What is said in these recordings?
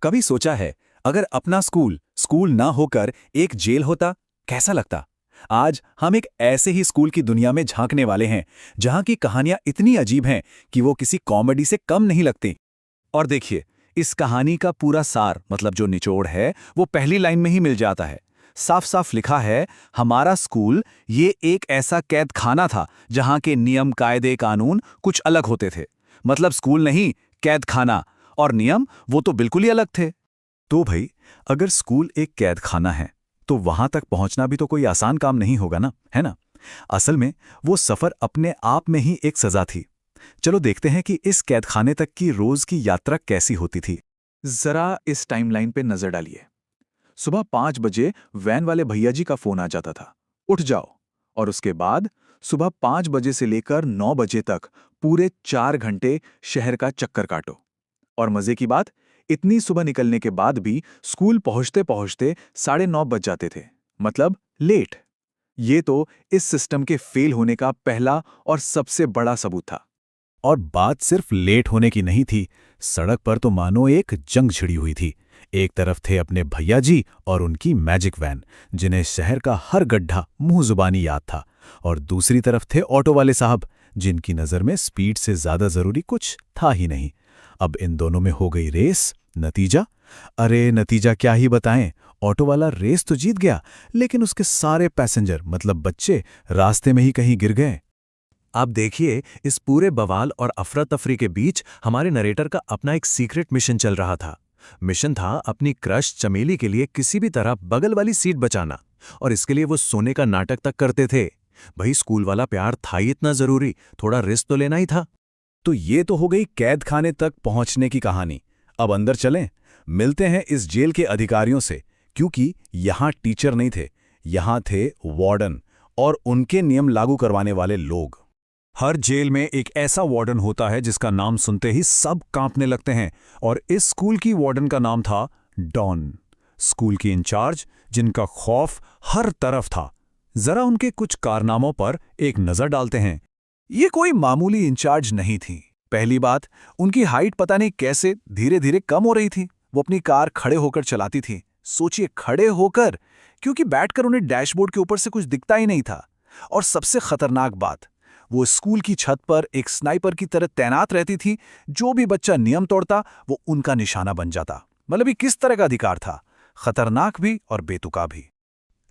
कभी सोचा है, अगर अपना स्कूल स्कूल ना होकर एक जेल होता, कैसा लगता? आज हम एक ऐसे ही स्कूल की दुनिया में झांकने वाले हैं, जहां की कहानियां इतनी अजीब हैं कि वो किसी कॉमेडी से कम नहीं लगती। और देखिए, इस कहानी का पूरा सार मतलब जो निचोड़ है, वो पहली लाइन में ही मिल जाता है। साफ साफ लिखा है, हमारा स्कूल ये एक ऐसा कैद खाना था जहां के नियम कायदे कानून कुछ अलग होते थे। मतलब स्कूल नहीं, कैद खाना। और नियम वो तो बिल्कुल ही अलग थे। तो भाई, अगर स्कूल एक कैद खाना है तो वहां तक पहुंचना भी तो कोई आसान काम नहीं होगा ना, है ना? असल में वो सफर अपने आप में ही एक सजा थी। चलो देखते हैं कि इस कैदखाने तक की रोज की यात्रा कैसी होती थी। जरा इस टाइमलाइन पे नजर डालिए। सुबह 5 बजे वैन वाले भैया जी का फोन आ जाता था, उठ जाओ। और उसके बाद सुबह 5 बजे से लेकर 9 बजे तक पूरे 4 घंटे शहर का चक्कर काटो। और मजे की बात, इतनी सुबह निकलने के बाद भी स्कूल पहुंचते पहुंचते 9:30 बज जाते थे। मतलब लेट। ये तो इस सिस्टम के फेल होने का पहला और सबसे बड़ा सबूत था। और बात सिर्फ लेट होने की नहीं थी, सड़क पर तो मानो एक जंग छिड़ी हुई थी। एक तरफ थे अपने भैया जी और उनकी मैजिक वैन, जिन्हें शहर का हर गड्ढा मुंह जुबानी याद था। और दूसरी तरफ थे ऑटो वाले साहब, जिनकी नज़र में स्पीड से ज्यादा जरूरी कुछ था ही नहीं। अब इन दोनों में हो गई रेस। नतीजा? अरे नतीजा क्या ही बताएं। ऑटो वाला रेस तो जीत गया, लेकिन उसके सारे पैसेंजर मतलब बच्चे रास्ते में ही कहीं गिर गए। आप देखिए, इस पूरे बवाल और अफरा तफरी के बीच हमारे नरेटर का अपना एक सीक्रेट मिशन चल रहा था। मिशन था अपनी क्रश चमेली के लिए किसी भी तरह बगल वाली सीट बचाना। और इसके लिए वो सोने का नाटक तक करते थे। भाई, स्कूल वाला प्यार था ही इतना जरूरी, थोड़ा रिस्क तो लेना ही था। तो ये तो हो गई कैद खाने तक पहुंचने की कहानी। अब अंदर चलें, मिलते हैं इस जेल के अधिकारियों से, क्योंकि यहां टीचर नहीं थे, यहां थे वार्डन और उनके नियम लागू करवाने वाले लोग। हर जेल में एक ऐसा वार्डन होता है जिसका नाम सुनते ही सब कांपने लगते हैं, और इस स्कूल की वार्डन का नाम था डॉन। स्कूल की इंचार्ज, जिनका खौफ हर तरफ था। जरा उनके कुछ कारनामों पर एक नजर डालते हैं। ये कोई मामूली इंचार्ज नहीं थी। पहली बात, उनकी हाइट पता नहीं कैसे धीरे धीरे कम हो रही थी। वो अपनी कार खड़े होकर चलाती थी। सोचिए, खड़े होकर, क्योंकि बैठकर उन्हें डैशबोर्ड के ऊपर से कुछ दिखता ही नहीं था। और सबसे खतरनाक बात, वो स्कूल की छत पर एक स्नाइपर की तरह तैनात रहती थी। जो भी बच्चा नियम तोड़ता, वो उनका निशाना बन जाता। मतलब ये किस तरह का अधिकार था? खतरनाक भी और बेतुका भी।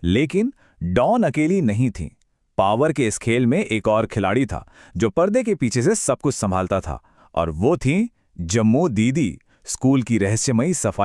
लेकिन डॉन अकेली नहीं थी। पावर के इस खेल में एक और खिलाड़ी था, जो पर्दे के पीछे से सब कुछ संभालता था। और वो थी जम्मू दीदी, स्कूल की रहस्यमयी सफाई